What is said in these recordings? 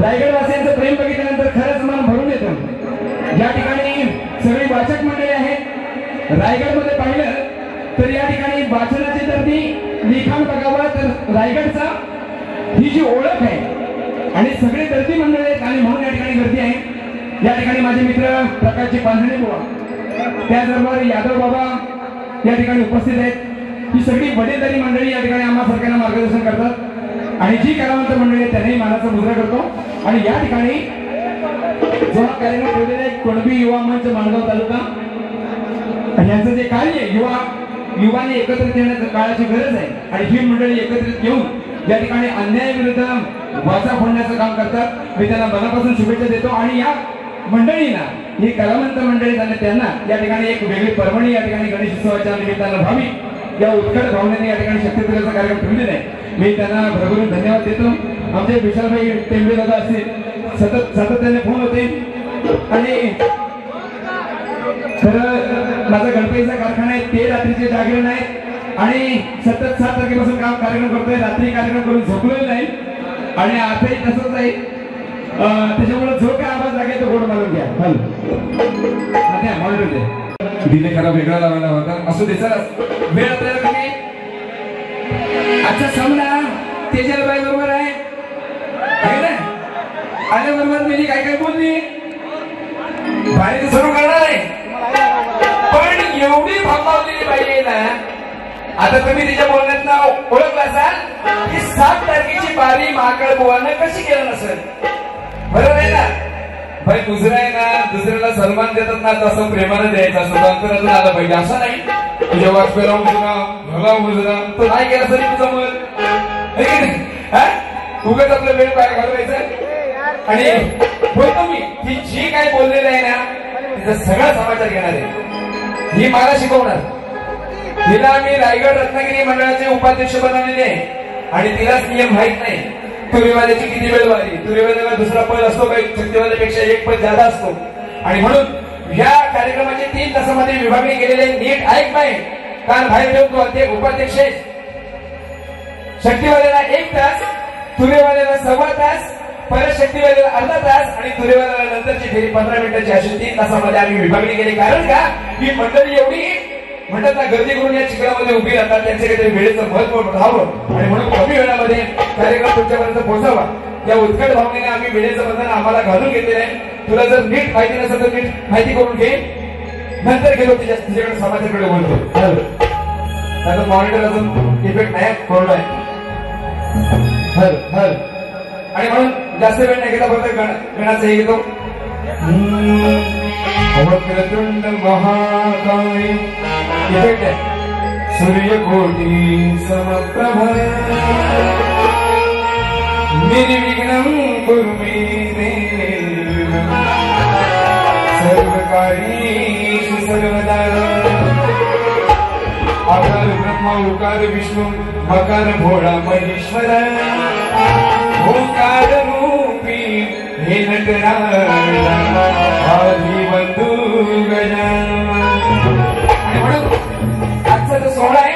रायगडवासियांचं प्रेम बघितल्यानंतर खरंच मन भरून येतं। या ठिकाणी सगळी वाचक मंडळी आहेत। रायगडमध्ये पाहिलं तर या ठिकाणी वाचनाची तर ती लिखाण बघावं तर रायगडचा ही जी ओळख आहे आणि सगळे दर्दी मंडळ आहेत आणि म्हणून या ठिकाणी गर्दी आहे। या ठिकाणी माझे मित्र प्रकाशजी पांढरे बुवा, त्याचबरोबर यादव बाबा या ठिकाणी उपस्थित आहेत। ही सगळी वडीलधारी मंडळी या ठिकाणी आम्हा सरकारला मार्गदर्शन करतात आणि जी कलावंत मंडळी आहे त्यांनाही मानाचा मुद्रा करतो। आणि या ठिकाणी जो हा कार्यक्रम ठेवलेला आहे कुणबी युवा मंच माणगाव तालुका यांचं जे कार्य आहे युवाने एकत्रित येण्याची काळाची गरज आहे आणि ही मंडळी एकत्रित येऊन या ठिकाणी अन्यायाविरुद्ध वाचा फोडण्याचं काम करतात। मी त्यांना मनापासून शुभेच्छा देतो आणि या मंडळींना ही कलावंत मंडळी झाले त्यांना या ठिकाणी एक वेगळी पर्वणी या ठिकाणी गणेश उत्सवाच्या निमित्तानं व्हावी या उत्कट भावनेने या ठिकाणी शक्तीपूजेचा कार्यक्रम ठेवलेला आहे। मी त्यांना भरभरून धन्यवाद देतो। आमचे विशालभाई टेंबे दादा असतील सातत्याने फोन होते आणि खरं माझा गणपतीचा कारखाना आहे ते रात्रीचे जागरण आहे आणि सतत 7 तारखेपासून काम कार्यक्रम करतोय। रात्री कार्यक्रम करून झोपलेलं नाही आणि आताही तसंच आहे। त्याच्यामुळे जो काय आवाज लागेल तो गोड मारून घ्या। हल म्हणून दे दिले खरा वेगळा लावायला होता असं त्याचा वेळ आपल्याला कमी। आजचा सामना तेजलबाई बरोबर आहे ना? आल्याबरोबर मी काय काय बोलली बाहेर सुरू करणार आहे पण एवढी भांबावलेली बाई ना आता तुम्ही तिच्या बोलण्यात ओळखला असाल की 7 तारखेची बारी महाकाळ बुवानं कशी केलं नसेल बरोबर आहे ना? भाई दुसरा आहे ना दुसऱ्याला सन्मान देतात ना तसं प्रेमानं द्यायचं असतं अंतरातून आलं पाहिजे असं नाही तुझ्या वाजपेला उजरा तो नाही केला तरी तुझं मन उगाच आपला वेळ बाहेर घालवायचं आणि बोलतो मी की जी काय बोललेलं आहे ना तिचा सगळा समाचार घेणार आहे। ही मला शिकवणार तिला आम्ही रायगड रत्नागिरी मंडळाचे उपाध्यक्ष बनवलेले आहे आणि तिलाच नियम माहित नाही तुरीवाल्याची किती वेळ वारी तुरीवाल्याला दुसरा पद असतो काही शक्तीवाल्यापेक्षा एक पद जादा असतो आणि म्हणून या कार्यक्रमाचे 3 तासामध्ये विभागणी केलेले नीट ऐक नाही कारण बाहेर ठेवतो ते उपाध्यक्ष शक्तीवाल्याला 1 तास तुरेवाल्याला 1.25 तास परत शक्तीवाल्याला अर्धा तास आणि तुरेवाल्याला नंतरची फेरी 15 मिनिटाची अशी 3 तासामध्ये आम्ही विभागणी केली कारण का ही मंडळी एवढी म्हणतात ना गर्दी करून या चिखलामध्ये उभी राहतात त्यांचे काहीतरी वेळेचं महत्व राहावं आणि म्हणून कमी वेळामध्ये कार्यक्रम तुमच्यापर्यंत पोहोचावा या उत्कट भावनेने आम्ही वेळेचं बंधन आम्हाला घालून घेतलेलं आहे। तुला जर नीट माहिती नसेल तर नीट माहिती करून घे नंतर गेलो तुझ्याकडे समाजाकडे बोलतो त्याचा मॉनिटर अजून इफेक्ट नाही कोरडा आहे हल हल आणि म्हणून जास्त वेळ नाही घेता फक्त गणाचं हे घेतो वक्रतुंड महाकाय इफेक्ट आहे सूर्यकोटी समप्रभ निर्विघ्नं कुरु मे देव सर्वकार्येषु सर्वदा आकार ब्रह्मा उकार विष्णू मकार भोळा महेश्वर ओंकार रूपी हे नटराज आदि बंधू आजचा जो सोहळा आहे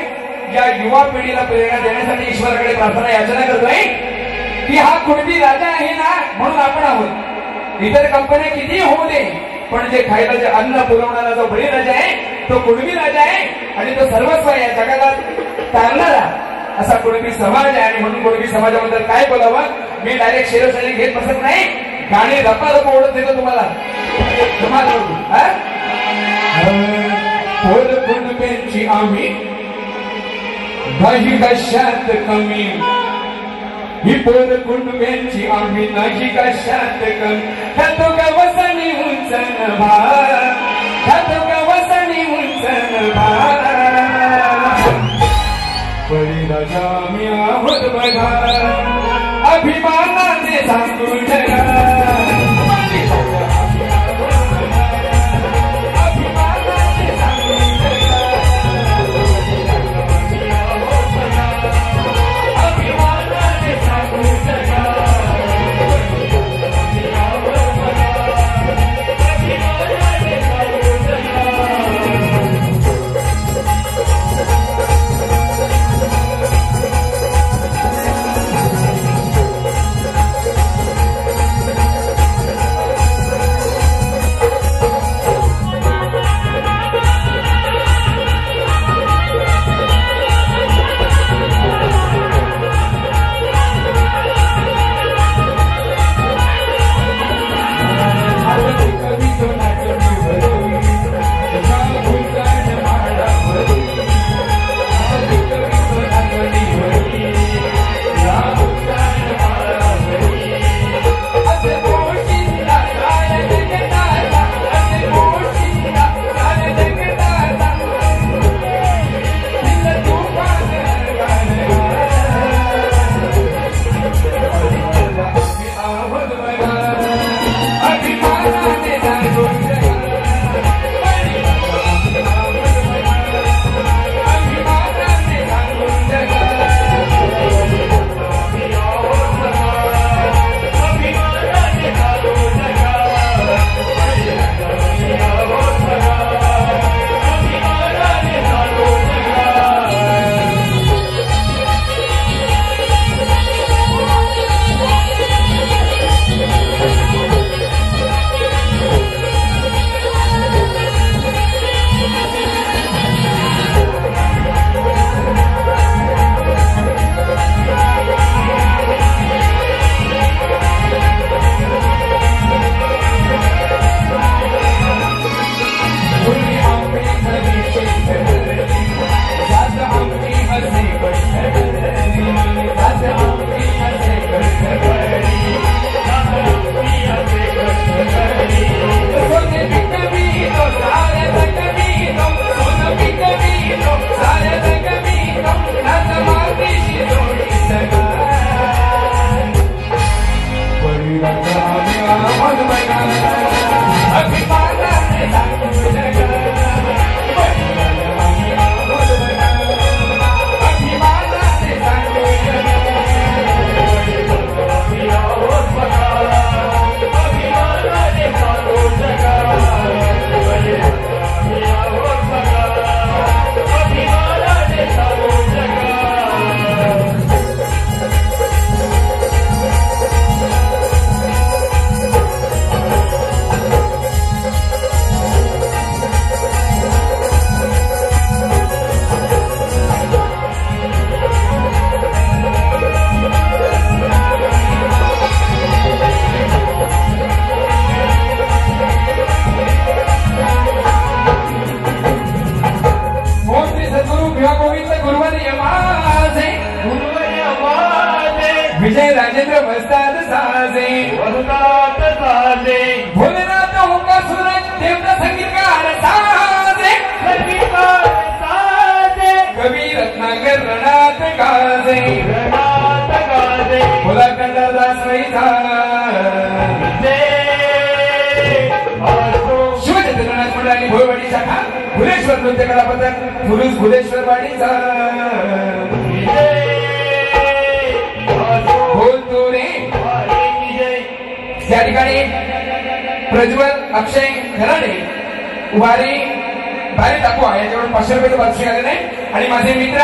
या युवा पिढीला प्रेरणा देण्यासाठी ईश्वराकडे प्रार्थना याचना करतोय की हा कुणबी राजा आहे ना म्हणून आपण आहोत। इतर कंपन्या किती होऊ दे पण जे खायला जे अन्न पुरवणारा जो बळीराजा आहे तो कुणबी राजा आहे आणि तो सर्वस्व या जगाला तारणारा असा कुणबी समाज आहे आणि म्हणून कुणबी समाजाबद्दल काय बोलावं मी डायरेक्ट शेरोशाली घेत बसत नाही गाणी रप्पा रप्पा ओढत देतो तुम्हाला कुणबींची आम्ही नाही कशात कमी ही पोर कुणबींची आम्ही नाही कशात कमी ह्यातो गवसणी उंचन भार ह्यातो गवसणी उंचन भार बळीराजा मी आहोत बघा अभिमानाने सांगू जगा विजय राजेंद्र वस्ताद साजे वस्ताद साजे भोलेनाथ होका सूरज देवता संगीतकार साजे संगीतकार साजे कवी रत्नाकर रणात गाजे भोला कंडादास वैसा शिवचंद्रनाथ मंडळाने भोयवाडी शाखा फुलेश्वर नृत्य कला पथक फुलूस फुलेश्वर वाडीचा या ठिकाणी प्रज्वल अक्षय खराडे उभारी बारी टाकवा याच्याकडून 500 रुपयाचं पारितोषिक आलेलं आहे आणि माझे मित्र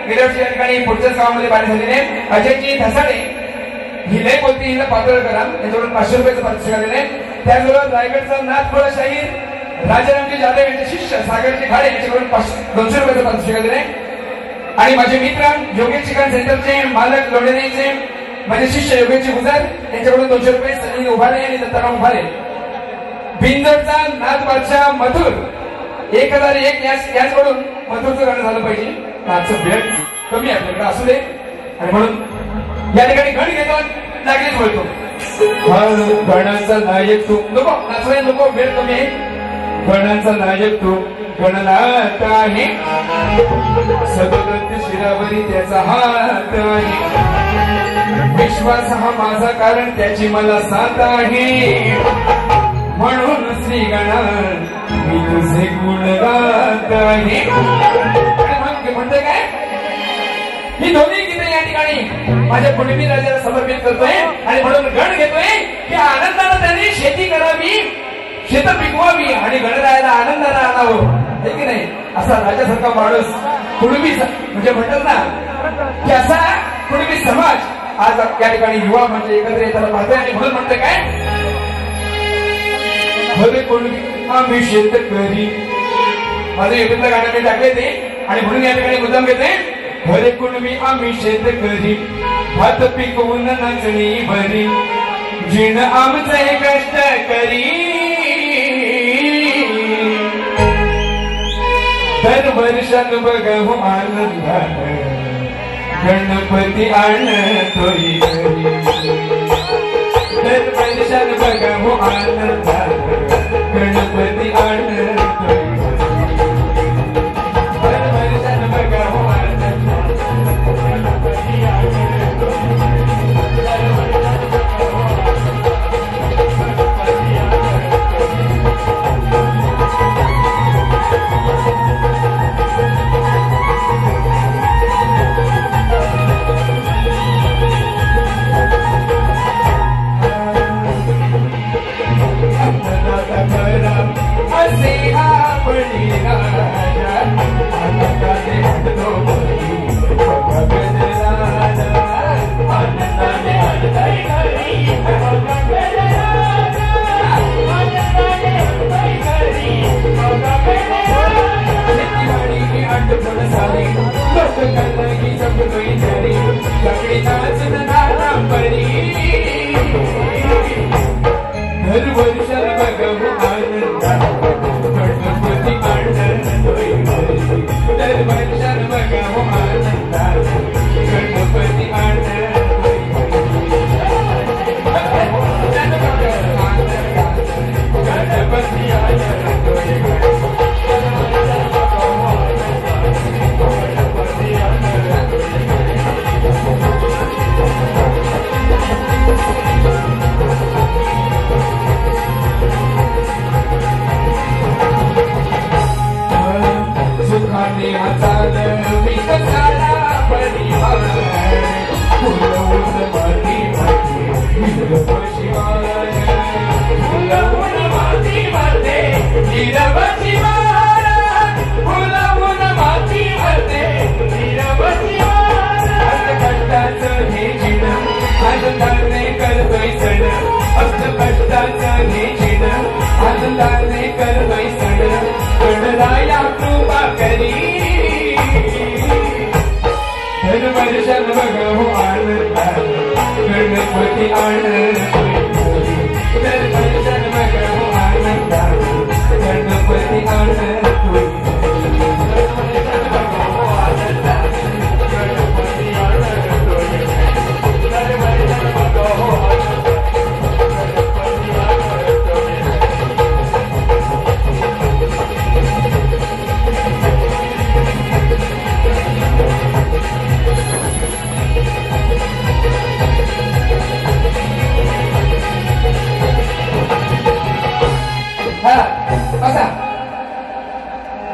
गेल्या वर्षी या ठिकाणी पुढच्याच गावामध्ये बारी झालेले आहेत अजयजी धसाडे ही लय बोलती हिला पातळ करा याच्याकडून 500 रुपयाचं पारितोषिक आलेलं आहे त्याचबरोबर रायगडचा नाथखोळा शाहीर राजारामजी जाधव यांचे शिष्य सागरजी खाडे याच्याकडून 200 रुपयाचं पारितोषिक आलेलं आहे आणि माझे मित्र योगेश शिक्षण सेंटरचे मालक लोणेरेचे माझे शिष्य योगेशजी गुजर यांच्याकडून 200 रुपये सनी उभारे आणि दत्ताराम उभारे बिंदरचा नाथ बादशाह मथुर 1001 याचकडून मथुरचं गाणं झालं पाहिजे आजचं वेळ कमी आपल्याकडे असू दे आणि म्हणून या ठिकाणी गण घेतो लागलीच बोलतो गणाचा नायक तू नको नाचवाय नको वेळ कमी आहे गणाचा नायक तू गणनाथ आहे सदोदत्त शिरावरी त्याचा हात आहे विश्वास हा माझा कारण त्याची मला साथ आहे म्हणून श्री गणात मी तुझे गुण गात आहे म्हणते काय ही दोन्ही गीते या ठिकाणी माझ्या कुटुंबी राजाला समर्पित करतोय आणि म्हणून गण घेतोय की आनंदाने त्यांनी शेती करावी शेत पिकवावी आणि गणरायाला आनंदाने आणावं हे की नाही असा राजासारखा माणूस कुटुंबी म्हणजे म्हणतात ना की असा कुटुंबी समाज आज या ठिकाणी युवा म्हणजे एकत्र येताना पाहतोय आणि म्हणून म्हणते काय खरे कुटुंबी आम्ही शेतकरी माझं युट्यूबला गाणं मी टाकले ते आणि म्हणून या ठिकाणी मुद्दाम घेते खरे कुटुंबी आम्ही शेतकरी भात पिकवून नाचणी भरी जिण आमचे कष्ट करी दर वर्षात बघू आनंदात गणपती आणतोय दर वर्षात बघू आनंदात गणपती आणतोय दर वर्षात बघू आनंदात गणपती आणतोय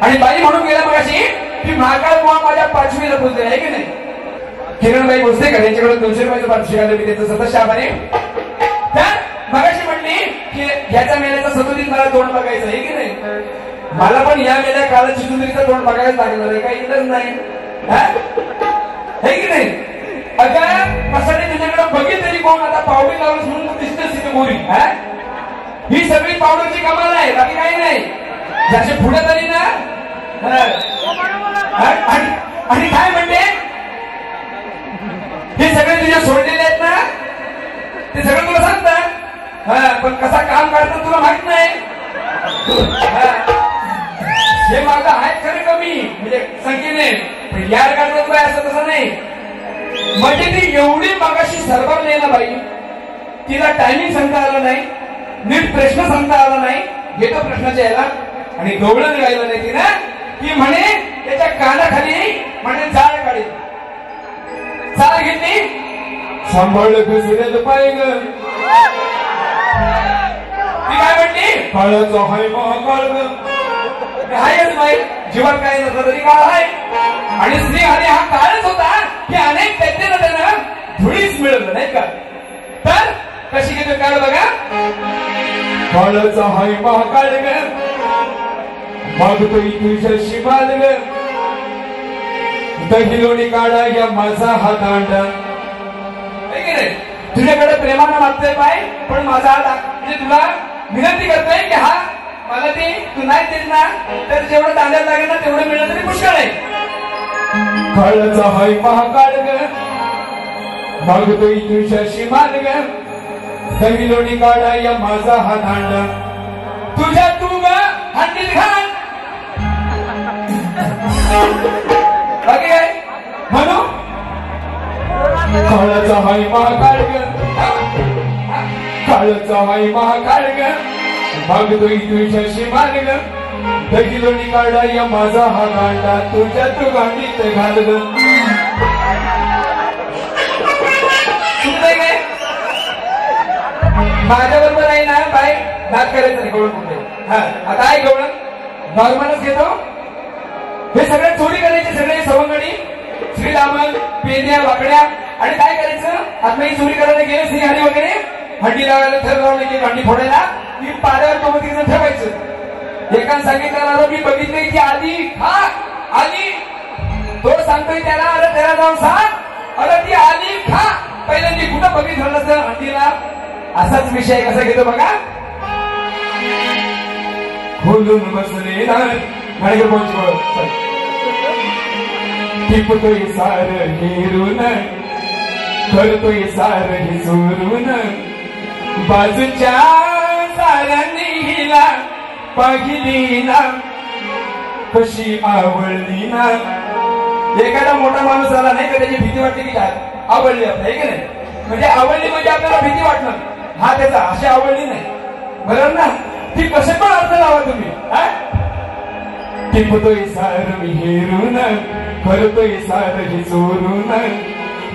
आणि बाई म्हणून गेला मगाशी की महाकाळ बुवा माझ्या पाचवीला बोलते आहे की नाही. किरणबाई बोलते का त्यांच्याकडे 200 रुपयाचं पाचवी आलं मी त्याचं सतत शाबाने. तर मगाशी म्हणली की ह्याच्या मेल्याचा सतोदीत मला तोंड बघायचं आहे की नाही. मला पण या मेल्या काळात चिचुंदरीचं तोंड बघायला लागणार आहे, काही इलाज नाही है की नाही. अगं कशाने तुझ्याकडे बघितली कोण आता पावडी लावून म्हणून दिसतेच तिथे गोरी. ही सगळी पावडरची कमाल आहे, बाकी काही नाही. जसे पुढे तरी ना आणि काय म्हणते हे सगळे तुझे सोडलेले आहेत ना ते सगळं तुला सांगतात. पण कसा काम काढतात तुला माहित नाही. हे माझं आहे खरं कमी म्हणजे संख्येने, पण यार काढतात बाय असं तसं नाही. म्हणजे ती एवढी मगाशी सरबरली ना बाई, तिला टायमिंग सांगता आलं नाही, नीट प्रश्न सांगता आला नाही. येतो प्रश्नाच्या याला आणि गवळण गायला नाही ती ना, ती म्हणे त्याच्या कानाखाली म्हणे जाळ काढी चाल घेतली. सांभाळ घुसरेल पाय ग, ती काय म्हणली काळाचा हाय महाकाळ ग. हायच बाई, जीवन काही नसलं तरी काळ आहे. आणि स्त्री आणि हा काळच होता की अनेक त्याच्यानं त्यानं धुळीच मिळवलं नाही का. तर कशी घेतो काळ बघा. काळाचा हाय महाकाळ ग, मागतोय तुझ्याशी बाल ग, दहिलोणी काढा या माझा हा दांडा. तुझ्याकडे प्रेमानं मागतोय पाय, पण माझा हा म्हणजे तुला विनंती करतोय की हा मला ते तू नाही देत ना तर जेवढं दांड्यात लागेल ना तेवढं मिळलं तरी पुष्कळ आहे. काळाचा हाय महाकाळ ग, मागतोय तुझ्याशी बाल ग, दहिलोणी काढा या माझा हा दांडा. तुझ्या तू ग हंडीत घाल बाकी काय म्हणू. काळाचा हाय महाकाळ ग, काळाचा हाय महाकाळ ग, मागतोय तुझ्याशी मान ग, दहिलोणी काढा या माझा हा दांडा. तुझ्या तू गांडीत घाल ग. काय माझ्या बरोबर आहे ना बाय नाच करायचं नाही गवळण कुठे. आता आहे गवळण नॉर्मलच घेतो. हे सगळे चोरी करायचे, सगळे सवंगडी श्रीरामन पेन्या वाकड्या. आणि काय करायचं आता मी चोरी करायला गेले सिंहारी वगैरे हंडी लावायला थर लावले की हंडी फोडायला की पाण्यावर तो तिकडे ठेवायचं. एकाने सांगितलं मी बघितले की आधी खा आधी, तो सांगतोय त्याला अरे त्याला जाऊन सांग अरे ती आधी खा. पहिल्यांदा कुठं बघितलं नसतं हंडीला. असाच विषय कसा घेतो बघा. खोलून बसले टिपतोय सार हिरून, करतोय सार ही चोरून, बाजूच्या साऱ्यांनी हिला पाहिली ना कशी आवडली ना. एखादा मोठा माणूस आला नाही का त्याची भीती वाटते की काय आवडली आपल्या की नाही. म्हणजे आवडली म्हणजे आपल्याला भीती वाटणार, हा त्याचा अशी आवडली नाही बरोबर ना. ती कसे पण अर्थ लावा तुम्ही. टिपतोय सार मी हेरून, करतोय सार ही चोरून,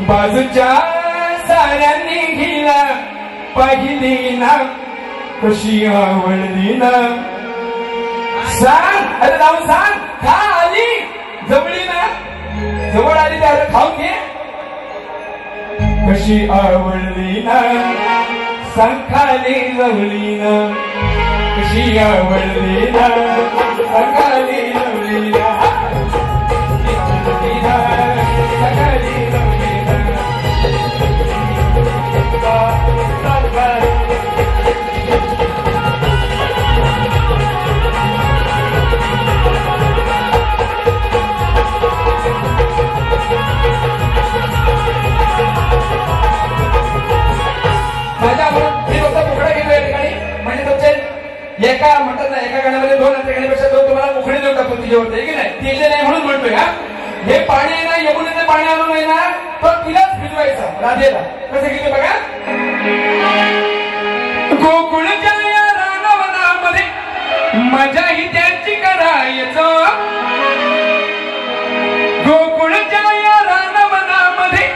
बाजूच्या साऱ्यांनी हिला पाहिली ना कशी आवडली ना. सांग अरे जाऊन सांग खा आली जवळी ना, जवळ आली तर खाऊन घे कशी आवडली ना. सांग खाली जवळी ना कशी आवडली ना. सांग खाली जवळी ना सकाळी जवळी ना. फक्त मुखडा घेतो या ठिकाणी, म्हणजे तुमचे एका म्हणतात ना एका गाण्यामध्ये दोन गाण्यापेक्षा दोन तुम्हाला मुखडे देऊन टाकतो तिच्यावरती, आहे की नाही? ते जे नाही म्हणून म्हणतोय हा, हे पाणी आहे ना यमुनेचं पाणी आणून नाही ना तो तिलाच भिजवायचा राधेला. कसं घेतो बघा. गोकुळच्या या रानवनामध्ये मजा ही त्यांची करायचं, गोकुळच्या या रानवनामध्ये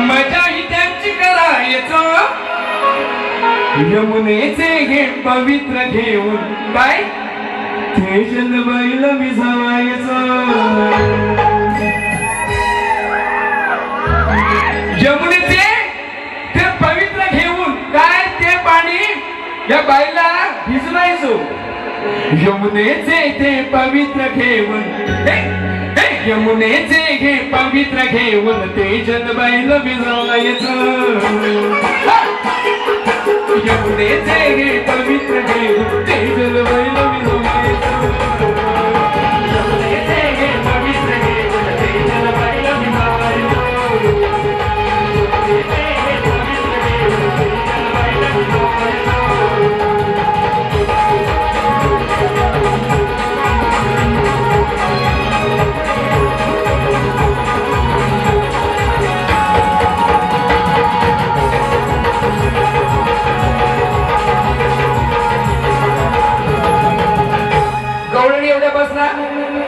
मजा ही त्यांची करायचं, यमुनेचे हे पवित्र घेऊन काय ते जलबाईला भिजवायचं. यमुनेचे ते पवित्र घेऊन काय ते पाणी या बाईला भिजवायचो. यमुनेचे ते पवित्र घेऊन, यमुनेचे हे पवित्र घेऊन ते जलबाईला भिजवायचं. यमुनेचे हे पवित्र घेऊन ते जलबाईला भिजवायचं. यमुनेचे हे पवित्र घेऊन ते जलबाईला भिजवायचं.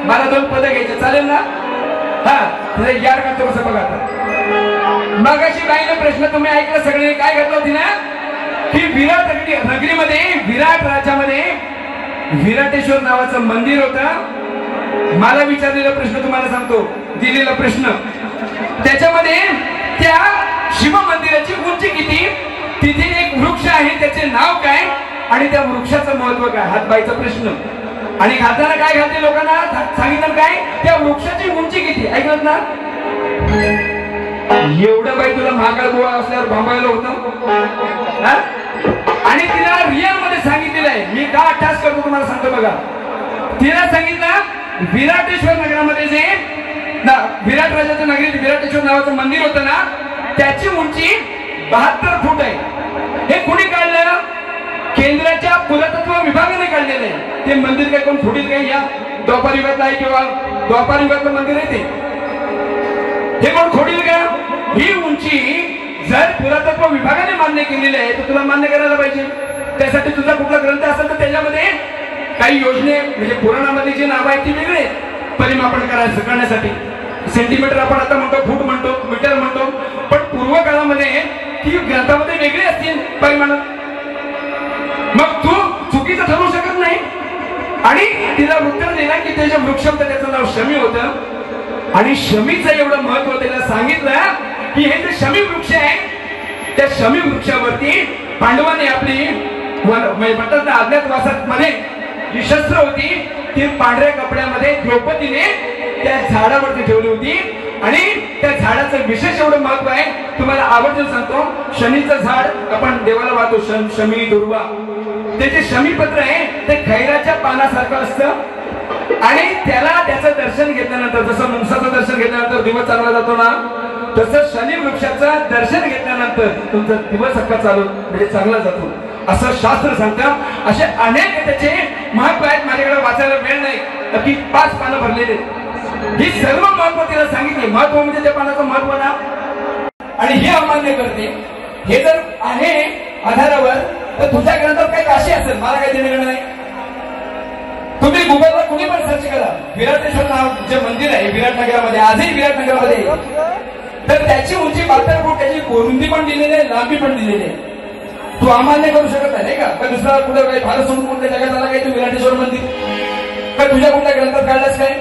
मला दोन पद घ्यायचे चालेल ना? हा यार करतो कसं बघा. मगाशी बाईने प्रश्न तुम्ही ऐकलं सगळे, काय घडलं होती ना की विराट नगरीमध्ये विराट राज्यामध्ये विराटेश्वर नावाचं मंदिर होतं. मला विचारलेला प्रश्न तुम्हाला सांगतो, दिलेला प्रश्न त्याच्यामध्ये त्या शिव मंदिराची उंची किती, तिथे एक वृक्ष आहे त्याचे नाव काय आणि त्या वृक्षाचं महत्व काय, हा बाईचा प्रश्न. आणि घालताना काय घालते लोकांना सांगितलं काय, त्या वृक्षाची उंची किती ऐकलं ना. एवढं बाई तुला महाकाळ गोळा असल्यावर भांबायला होतं. आणि तिला रिअल मध्ये सांगितलेलं आहे, मी का अठ्ठास करतो तुम्हाला सांगतो बघा. तिला सांगितलं विराटेश्वर नगरामध्ये जे विराट राजाच्या नगरीत विराटेश्वर नावाचं मंदिर होतं ना त्याची उंची 72 फूट आहे. हे कुणी काढलं, केंद्राच्या पुरातत्व विभागाने काढलेलं आहे. ते मंदिर काय कोण फुटीत काय या द्वापार युगातलं आहे किंवा द्वापार युगातलं मंदिर आहे ते, हे कोण खोडील का? ही उंची जर पुरातत्व विभागाने मान्य केलेली आहे तर तुला मान्य करायला पाहिजे. त्यासाठी तुझा कुठला ग्रंथ असेल तर त्याच्यामध्ये काही योजने म्हणजे पुराणामध्ये जे नाव आहे ती वेगळे परिमापन करण्यासाठी. सेंटीमीटर आपण आता म्हणतो, फूट म्हणतो, मीटर म्हणतो, पण पूर्व काळामध्ये ती ग्रंथामध्ये वेगळी असतील परिमाण. मग तू चुकीचं ठरवू शकत नाही. आणि तिला उत्तर दिला की त्याच्या वृक्ष होतं त्याचं नाव शमी होतं आणि शमीचं एवढं महत्व त्याला सांगितलं की हे जे शमी वृक्ष आहे त्या शमी वृक्षावरती पांडवांनी आपली म्हणतात ना अज्ञातवासात मध्ये जी शस्त्र होती ती पांढऱ्या कपड्यामध्ये द्रौपदीने त्या झाडावरती ठेवली होती. आणि त्या झाडाचं विशेष एवढं महत्व आहे, तुम्हाला आवर्जून सांगतो. शनीचं झाड आपण देवाला वाहतो, शमी दुर्वा, त्याचे शमीपत्र आहे ते खैराच्या पानासारखं असतं आणि त्याला त्याचं दर्शन घेतल्यानंतर जसं मुंगसाचं दर्शन घेतल्यानंतर दिवस चांगला जातो ना तसं शनी वृक्षाचं दर्शन घेतल्यानंतर तुमचा दिवस हक्का चालू म्हणजे चांगला जातो असं शास्त्र सांगतं. असे अनेक त्याचे महत्व आहेत. माझ्याकडे वाचायला वेळ नाही, नक्की 5 पानं भरलेले. ही सर्व महत्व तिला सांगितले. महत्व म्हणजे त्या पानाचं महत्व ना. आणि हे अमान्य करते. हे जर आहे आधारावर तर तुझ्या ग्रंथात काही काशी असेल, मला काही देणं नाही. तुम्ही गुगलला कुणी पण सर्च करा, विराटेश्वर नाव जे मंदिर आहे विराट नगरामध्ये, आजही विराट नगरामध्ये, तर त्याची उंची 72 फूट, त्याची रुंदी पण दिलेली आहे, लांबी पण दिलेली आहे. तू अमान्य करू शकत नाही का? का दुसरा कुठं काही भारत सोडून कुठल्या जगात आला काय तू विराटेश्वर मंदिर का तुझ्या कुठल्या ग्रंथात काढलास काय?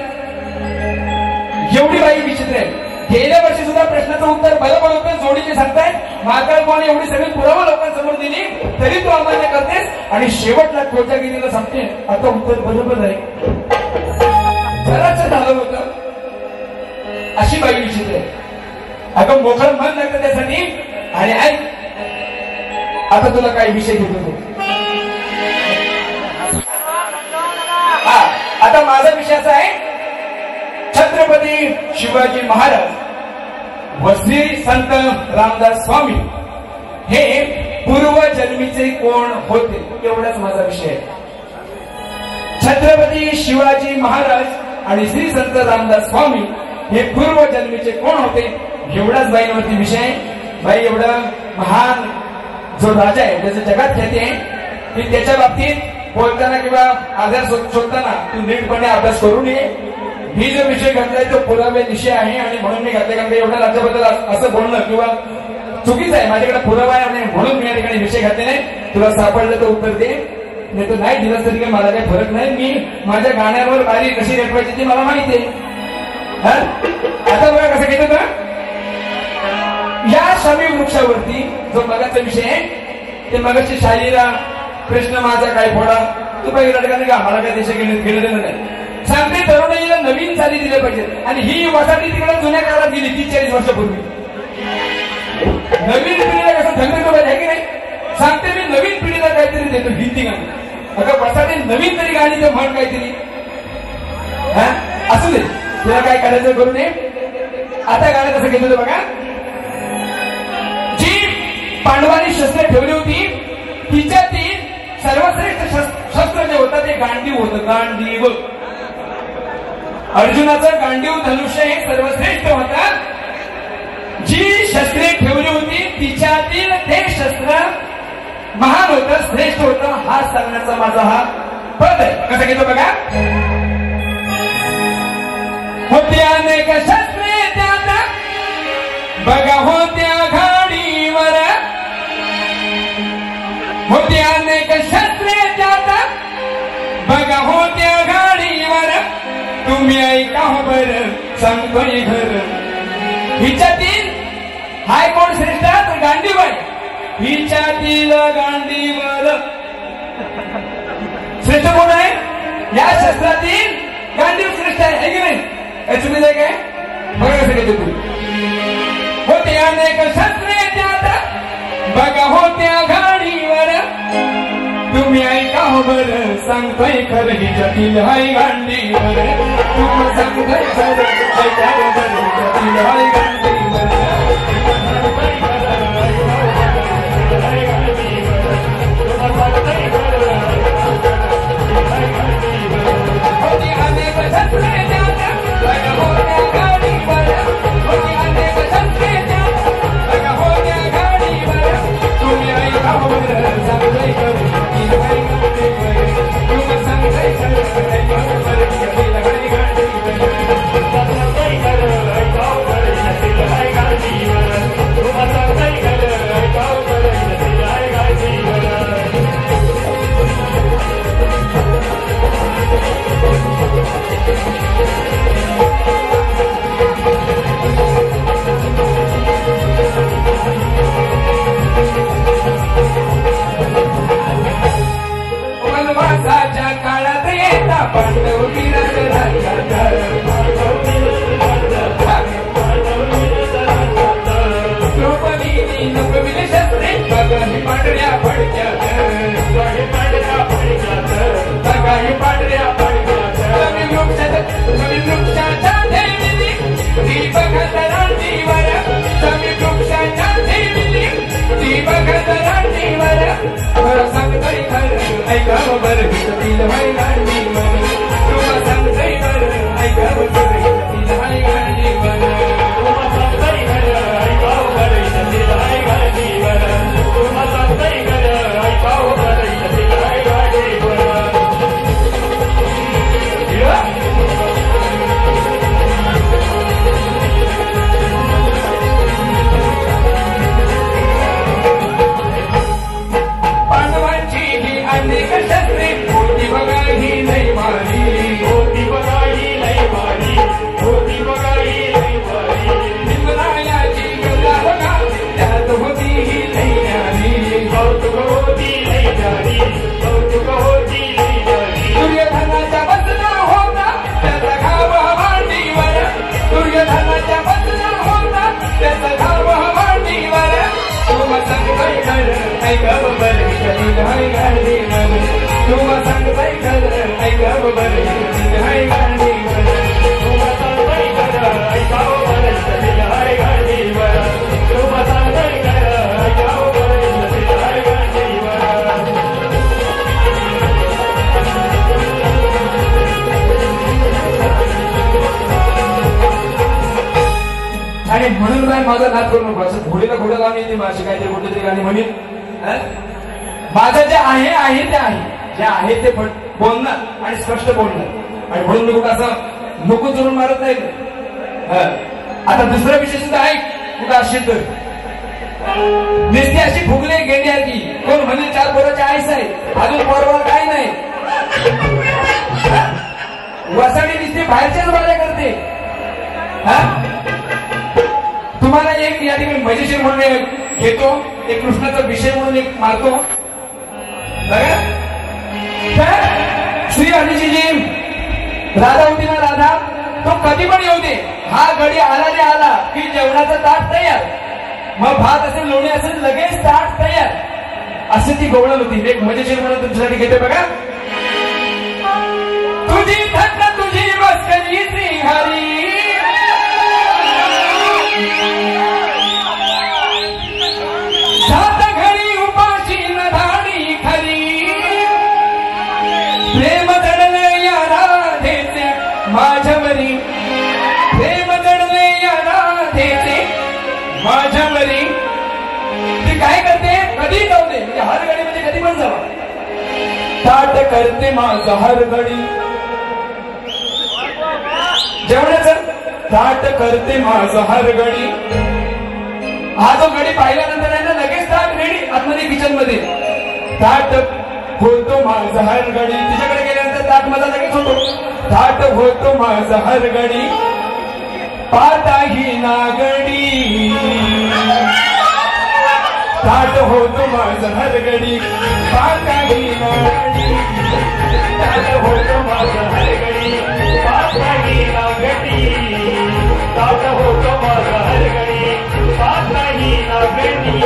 एवढी बाई विचित्र आहे. गेल्या वर्षी सुद्धा प्रश्नाचं उत्तर बरोबर होतं, जोडीचे सांगताय. महाकाळपणे एवढी सगळी पुरावा लोकांसमोर दिली तरी तू अमान्य करतेस आणि शेवटला कोजागिरीला सांगते आता उत्तर बरोबर आहे. जराच झालं होतं. अशी बाई विचित्र आहे. अगं मोकळं मन लागतं त्यासाठी. आणि ऐक आता तुला काही विषय घेतो. आता माझा विषय असा आहे, छत्रपती शिवाजी महाराज व श्री संत रामदास स्वामी हे पूर्वजन्मीचे कोण होते, एवढाच माझा विषय आहे. छत्रपती शिवाजी महाराज आणि श्री संत रामदास स्वामी हे पूर्वजन्मीचे कोण होते, एवढाच बाईंवरती विषय आहे. बाई एवढा महान जो राजा आहे, त्याचं जगात ख्याती आहे, की त्याच्या बाबतीत बोलताना किंवा आधार शोधताना तू नीटपणे अभ्यास करू नये. ही जो विषय घडलाय तो पुरावे विषय आहे आणि म्हणून मी घातले, कारण एवढ्या राज्याबद्दल असं बोलणं किंवा चुकीचं आहे. माझ्याकडे पुरावा आहे आणि म्हणून मी या ठिकाणी विषय घातले नाही. तुला सापडलं तर उत्तर दे, नाही तर नाही दिलं तरी काही मला काही फरक नाही. मी माझ्या गाण्यावर बारी कशी रेटवायची ती मला माहिती आहे. आता बघा कसं घेतो का, या शामी वृक्षावरती जो मगाचा विषय आहे ते मगाची शाहीरा प्रश्न माझा काय फोडा तू काही रडका का, मला काय देश घेणं नाही. सांगते तरुणाईला नवीन चाली दिले पाहिजे आणि ही वाटाटी तिकडे जुन्या काळात गेली 30-40 वर्षापूर्वी. नवीन पिढीला कसं धंदे पाहिजे की नाही. सांगते मी नवीन पिढीला काहीतरी देतो हिंदी गाणी. अगं वाटाटी नवीन तरी गाणी ते म्हण काहीतरी असू दे, तुला काय करायचं करू नये. आता गाणं कसं घेतो बघा. जी पांडवांनी शस्त्र ठेवली होती तिच्यातील सर्वश्रेष्ठ शस्त्र जे होतं ते गांडीव होतं. गांडीव अर्जुनाचं गांडीव धनुष्य हे सर्वश्रेष्ठ होतं. जी शस्त्रे ठेवली होती तिच्यातील ते शस्त्र महान होतं, श्रेष्ठ होतं. हा सांगण्याचा माझा हा पद आहे. कसं घेतो बघा. होत्या अनेक शस्त्रे त्यात बघा होत्या घाडीवर, होत्या अनेक शस्त्रे त्यात बघा होत्या घाडीवर. तुम्ही ऐका हो बर सांगतोय घर. हिच्यातील हाय कोण श्रेष्ठ तर गांडीव आहे. हिच्यातील गांडीवर श्रेष्ठ कोण आहे, या शस्त्रातील गांडीव श्रेष्ठ आहे की नाही. चुकीचं आहे काय बघा कसं घेतो तू. होते अनेक शस्त्रे त्यात बघा होत्या घाडीवर. तुम्ही ऐका हो बर सांगतोय खरं हिच्यातील हाय गांडीवर. तुम्ही सांगतोय खरं ऐका हो बर हिच्यातील हाय गांडीवर. होते अनेक शस्त्रे त्यात बघा होत्या घाडीवर. होते अनेक शस्त्रे त्यात बघा होत्या घाडीवर. तुम्ही ऐका हो बर सांगतोय खरं हिच्यातील हाय गांडीवर. तुम्ही सांगतोय खरं ऐका हो बर हिच्यातील हाय गांडीवर. सांगतोय खरं ऐका हो बर हिच्यातील हाय गांडीवर. तुम्ही सांगतोय खरं ऐका हो बर हिच्यातील हाय गांडीवर. वनवासाच्या काळात येता पांडव द्रौपदीनी नुकविले शस्त्रे बघाही पांढऱ्या फडक्यात. बघाही पांढऱ्या फडक्यात. कवी वृक्षाच्या देविली ती बघत रांडीवर. कवी वृक्षाच्या देविली ती बघत रांडीवर. खरं सांगतोय खरं ऐका हो बर हिच्यातील हाय गांडीवर. तुला सांगतोय खरं ऐका हो बर हिच्यातील हाय गांडीवर. तुला सांगतोय खरं ऐका हो बर हिच्यातील हाय गांडीवर. तुला सांगतोय खरं ऐका हो बर हिच्यातील हाय गांडीवर. पांडवांची ही अनेक शस्त्रे होती बघा ही माझा नाद करू नको. असं घोडीला घोडा लावून येते माझी काहीतरी कुठे तरी गाणी म्हणेन. माझं जे आहे ते आहे, जे आहे ते बोलणार आणि स्पष्ट बोलणार. आणि म्हणून नको असं नको चुरून मारत नाही. आता दुसरा विषय सुद्धा आहे कुठं असेल तर नुसती अशी फुगले गेली कोण म्हणजे 4 पोराची आईस आहे, अजून पोरवा काय नाही. वसाडी नुसती बाहेरच्याच बाऱ्या करते. तुम्हाला एक या ठिकाणी मजेशीर म्हणून घेतो, एक कृष्णाचा विषय म्हणून एक मारतो बघा. श्री हरीजी राधा होती ना, राधा तो कधी पण येऊ दे, हा घडी आला रे आला की जेवणाचा ताट तयार. मग भात असेल लोणी असेल लगेच ताट तयार. असे ती गवळण होती. एक मजेशीर म्हणून तुमच्यासाठी घेते बघा. तुझी थंड तुझी मस्करी श्रीहरी, सात घडी उपाशी न धाडी खरी, प्रेम दडले या राधेचे माझ्यावरी, प्रेम दडले या राधेचे माझ्यावरी. ती काय करते, कधी जाऊ दे म्हणजे हर घडी म्हणजे कधी पण जावा, ताट करते माझं हर घडी. जेवणाचं ताट करते माझं हर घडी. हा जो घडी पाहिल्यानंतर आहे ना लगेच ताट रेडी आतमध्ये किचन मध्ये. ताट होतो माझं हर घडी. तिच्याकडे गेल्यानंतर ताट माझा लगेच होतो. ताट होतो माझं हर घडी, पाताही नागडी. ताट होतो माझं हर घडी, पाताही नागडी. ताट होतो माझं हर घडी, पाताही नागडी. ताट होतो माझं हर घडी, पाताही नागडी.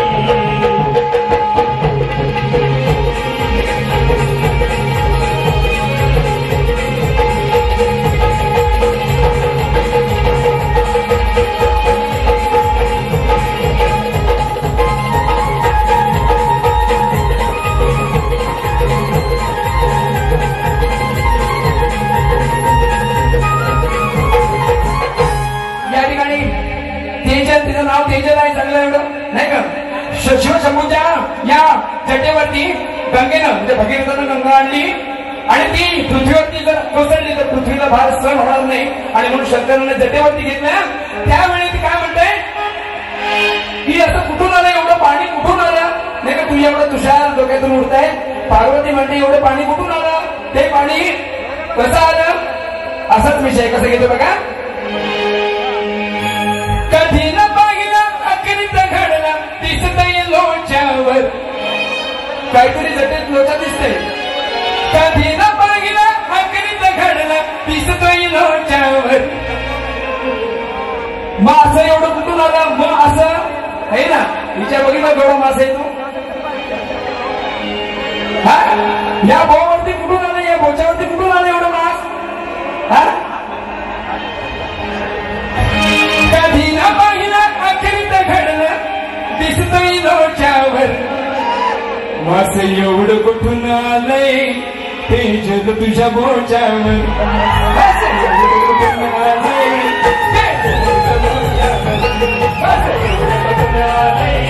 तिचं नाव तेजल आहे, चांगलं एवढं नाही का. शिवशंभूच्या या जटेवरती गंगेनं म्हणजे भगीरथानं गंगा आणली आणि ती पृथ्वीवरती जर कोसळली तर पृथ्वीला भार सहन होणार नाही. आणि म्हणून शंकराने जटेवरती घेतलं. त्यावेळी ती काय म्हणते की असं कुठून आलं, एवढं पाणी कुठून आलं नाही का, तुझ्या एवढं तुषार डोक्यातून उडत आहे. पार्वती म्हणते एवढं पाणी कुठून आलं, ते पाणी कसं आलं. असाच विषय कसं घेतो बघा. कधी न पाहिलं अकरीत घडला दिसतय लोच्यावर, काहीतरी जटेत लोचा दिसतंय. कधी न पाहिलं अकरीत घडला दिसतोय लोच्यावर. मग असं एवढं कुठून आलं, मग असं आहे ना. विचार बघितला गौरव मास आहे तू. या बोवरती कुठून आलं, या बोच्यावरती कुठून आलं एवढं मास. कधी न पाहिलं अखेरीत घडलं दिसतोय लोच्यावर. मास एवढं कुठून आलंय ते जग तुझ्या बोच्यावर. मास एवढं कुठून आलंय ते जग तुझ्या बोच्यावर. मास एवढं कुठून आलंय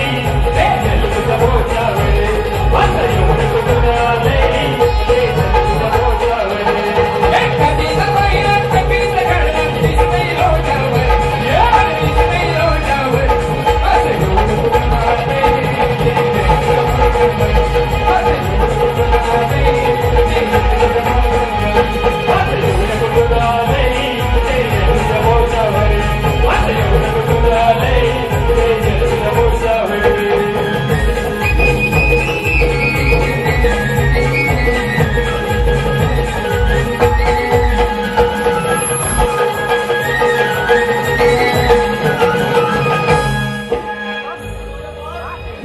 ते जग तुझ्या बोच्यावर. मास एवढं कुठून आलंय ते जग तुझ्या बोच्यावर. कधी न पाहिलं अखेरीत घडलं दिसतोय लोच्यावर.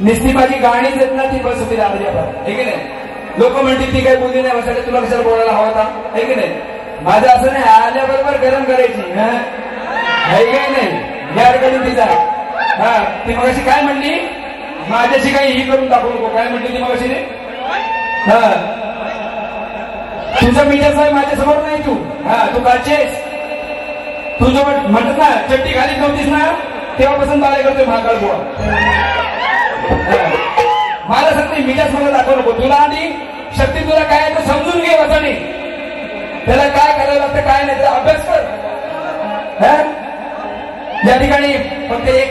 निस्ती माझी गाणीच येत ना ती बस होती दादाच्या हे की नाही. लोक म्हणतील ती काही बोलली नाही बसायला, तुला कशाला बोलायला हवा होता हे की नाही. माझं असं नाही, आल्याबरोबर गरम करायची हे काही नाही. यारकडे तिचा ती मगाशी काय म्हणली, माझ्याशी काही ही करून दाखवू नको. काय म्हणली ती मगाशी. तुझं मीटर साहेब माझ्यासमोर नाही. तू काढचेस. तू जो म्हणत ना चट्टी घालीत नव्हतीस ना, तेव्हापासून बाळे करतोय महाकाळ बुवा. मला सांगते मीच्याच मला दाखवू नको. तुला आणि शक्ती तुला काय आहे तर समजून घे वाचाने. त्याला काय करायला लागतं काय नाही त्याचा अभ्यास कर. या ठिकाणी फक्त एक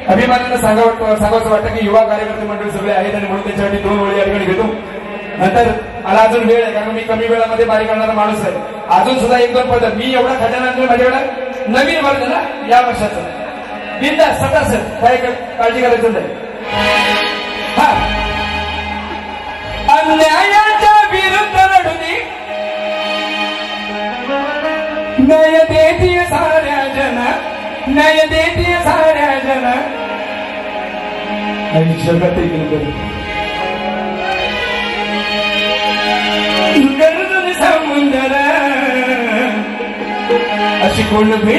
अभिमानानं सांगावं वाटतं की युवा कार्यकर्ते मंडळी सगळे आहेत आणि म्हणून त्याच्यासाठी 2 ओळी या ठिकाणी घेतो. नंतर मला अजून वेळ आहे कारण मी कमी वेळामध्ये बारी करणारा माणूस आहे. अजून सुद्धा 1-2 पद मी एवढा खजाना माझ्याकडे नवीन वर्ग ना या वर्षाचं बिंदास सटासट काय काळजी करायचं नाही. हा अन्यायाच्या विरुद्ध लढुनी न्याय देतीय साऱ्या जना न्याय देतीय साऱ्या जना जगत गरुड समुद्र अशी कोणबी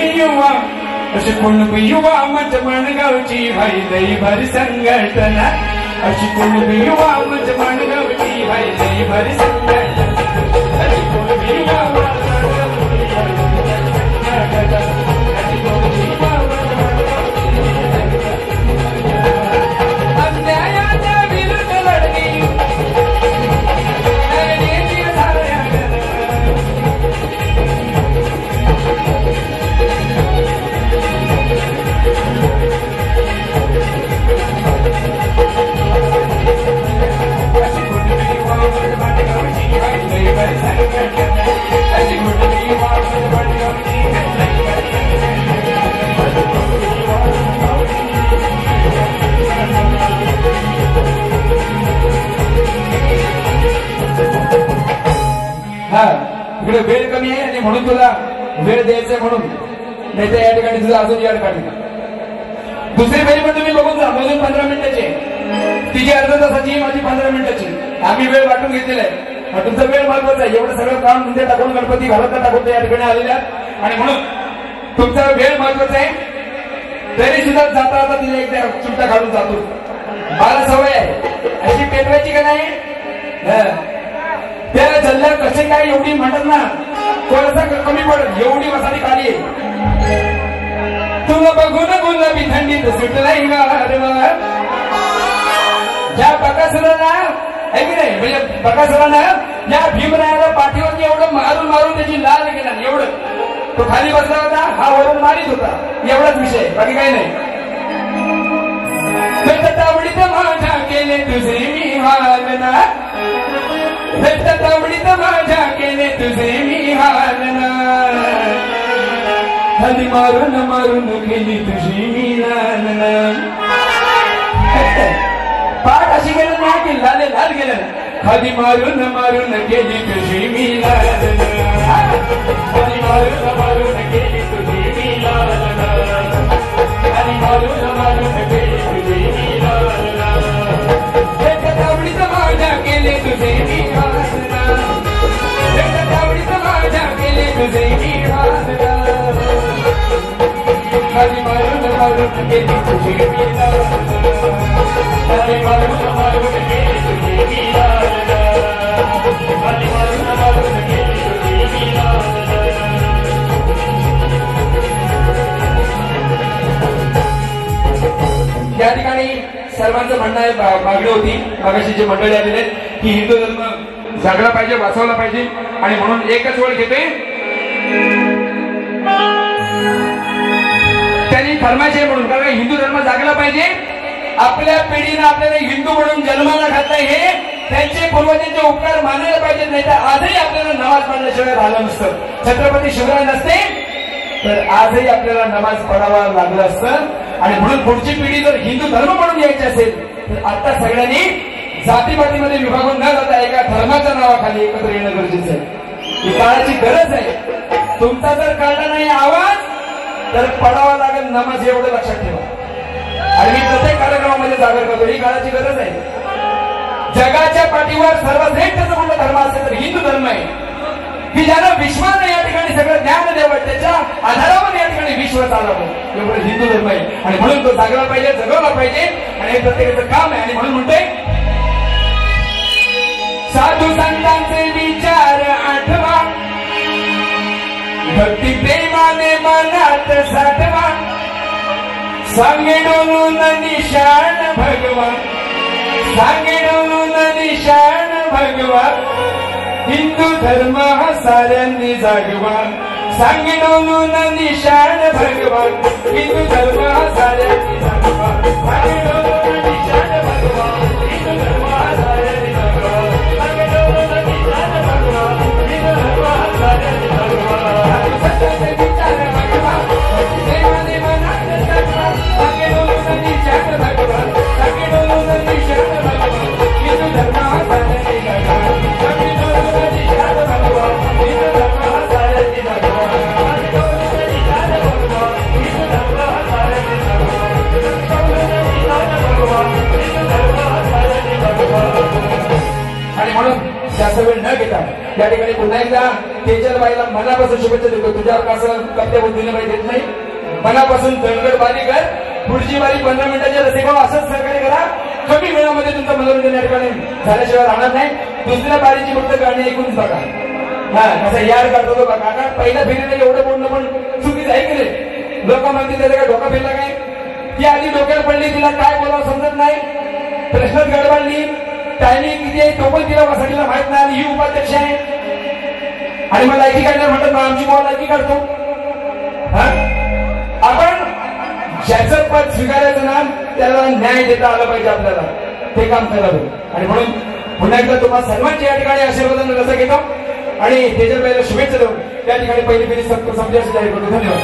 युवा मच माणगावची भाई दई भरी संघटना. अशी कोणबी युवा मच माणगावची भाई दई भरी संघटना. अशी कोणबी युवा अन्यायाच्या विरुद्ध लढली इकडे वेळ कमी आहे आणि म्हणून तुला वेळ द्यायचा म्हणून नाही तर या ठिकाणी तुझं अजून याड काढली. दुसरी फेरी पण तुम्ही बघून जा. मोजून 15 मिनिटाची तिची अर्धा तासाची माझी 15 मिनिटाची आम्ही वेळ वाटून घेतलेला आहे. तुमचा वेळ महत्वाचा आहे. एवढं सगळं काम म्हणजे टाकून गणपती घरात टाकून या ठिकाणी आलेल्या आणि म्हणून तुमचा वेळ महत्वाचा आहे. तरी सुद्धा जाता जाता तिने एकदा चिमटा काढून जातो. मला सवय आहे अशी पेटवायची का नाही. त्या जल्ल्या कसे काय एवढी म्हणतात ना थोडासा कमी पडत एवढी वसाडी काढली आहे. तुला बघून गुलाबी थंडीत सुटलाय गारवा. ज्या बकासुराला आहे की नाही म्हणजे बकासुराला या भीमरायाला पाठीवरती एवढं मारून मारून त्याची लाल गेला एवढं. तो खाली बसला होता हा वरून मारित होता एवढाच विषय बाकी काही नाही. तावडीत माझ्या केले तुझे मी हालना तावडीत माझ्या केले तुझे मी हालना. खाली मारून मारून केली तुझी मी लालना. पाठ अशी गेलं नाही की लाले लाल गेलं. खाली मारून मारून केली तुझी मी लालना. खाली मारून मारून केली तुझी मी लालना. खाली मारून मारून केली तुझी मी लालना. तावडीत माझ्या केले तुझे मी हालना. तावडीत माझ्या केले तुझे मी हालना. खाली मारून मारून केली तुझी मी लालना. खाली मारून मारून केली तुझी मी लालना. खाली मारून मारून केली तुझी मी लालना. या ठिकाणी सर्वांचं म्हणणं आहे मागणी होती मागाशी जे मंडळी आलेले की हिंदू धर्म जागला पाहिजे वाचवला पाहिजे आणि म्हणून एकच वेळ घेते. त्यांनी फरमाईश आहे म्हणून कारण हिंदू धर्म जागला पाहिजे. आपल्या पिढीनं आपल्याला हिंदू म्हणून जन्माला घातलंय हे त्यांचे पूर्वजांचे उपकार मानायला पाहिजेत. नाही तर आजही आपल्याला नमाज पडल्याशिवाय राहिलं नसतं. छत्रपती शिवराय नसते तर आजही आपल्याला नमाज पडावा लागलं असतं. आणि म्हणून पुढची पिढी जर हिंदू धर्म म्हणून यायची असेल तर आता सगळ्यांनी जातीपातीमध्ये विभागून न जाता एका धर्माच्या नावाखाली एकत्र येणं गरजेचं आहे. ही काळाची गरज आहे. तुमचा जर काढला नाही आवाज तर पडावा लागेल नमाज एवढं लक्षात ठेवा. आणि मी प्रत्येक कार्यक्रमामध्ये जागर करतो ही काळाची गरज आहे. जगाच्या पाठीवर सर्वश्रेष्ठ जर कुठला धर्म असेल तर हिंदू धर्म आहे की ज्याला विश्वानं या ठिकाणी सगळं ज्ञान द्यावं त्याच्या आधारावर या ठिकाणी विश्व चालवं एवढं हिंदू धर्म आहे. आणि म्हणून तो जागला पाहिजे जगवला पाहिजे आणि हे प्रत्येकाचं काम आहे. आणि म्हणून म्हणतोय साधू संतांचे विचार आठवा भक्ती प्रेमाने मनात साठवा. सांगे डोलून निशाण भगवान, सांगे डोलून निशाण भगवान, हिंदू धर्म हा साऱ्यांनी जागवा. सांगे डोलून निशाण भगवान, हिंदू धर्म हा साऱ्यांनी जागवा. सांगे डोलून निशाण भगवान, हिंदू धर्म हा साऱ्यांनी जागवा. सांगे डोलून निशाण भगवान, हिंदू धर्म हा साऱ्यांनी जागवा. सत्याचे विचार भगवान, देवाने मनात जगवा. सांगे डोलून निशाण भगवान, सांगे डोलून निशाण भगवान, हिंदू धर्म हा साऱ्यांनी जागवा. सांगे डोलून निशाण भगवान, हिंदू धर्म हा साऱ्यांनी जागवा. सांगे डोलून निशाण भगवान, हिंदू धर्म हा साऱ्यांनी जागवा. आणि म्हणून जास्त वेळ न घेता या ठिकाणी पुन्हा एकदा तेजलबाईला मनापासून शुभेच्छा देतो. तुझ्यावर कसं कर्तव्य बुद्धीने बाई देत नाही. मनापासून दणगड बारी कर. पुढची बारी 15 मिनिटाच्या रसिकावर असंच सहकार्य करा. कमी वेळामध्ये तुमचं मनोरंजन या ठिकाणी झाल्याशिवाय राहणार नाही. दुसऱ्या बारीची फक्त गाणी ऐकूनच बघा. हा असं यार करतो तो बघा. कारण पहिल्या फेरीला एवढं बोलणं पण चुकीचं आहे की नाही. लोक म्हणते त्याचा काय डोका फिरला काय. ती आधी डोक्यात पडली, तिला काय बोलावं समजत नाही, प्रश्नच गडबडली, टायमिंग किती आहे तो पण तिला वसाडीला माहित नाही. ही उपाध्यक्ष आहे आणि मला लायकी काढणार म्हणतात, मग आमची मुलं लायकी काढतो. आपण ज्याचं पद स्वीकारायचं ना त्याला न्याय देता आला पाहिजे. आपल्याला ते काम करावं. आणि म्हणून पुन्हा एकदा तुम्हाला सर्वांची या ठिकाणी आशीर्वादाने रजा घेतो आणि तेजलबाईला शुभेच्छा देऊ. त्या ठिकाणी पहिली फेरी संपल्याची जाहीर करतो. धन्यवाद.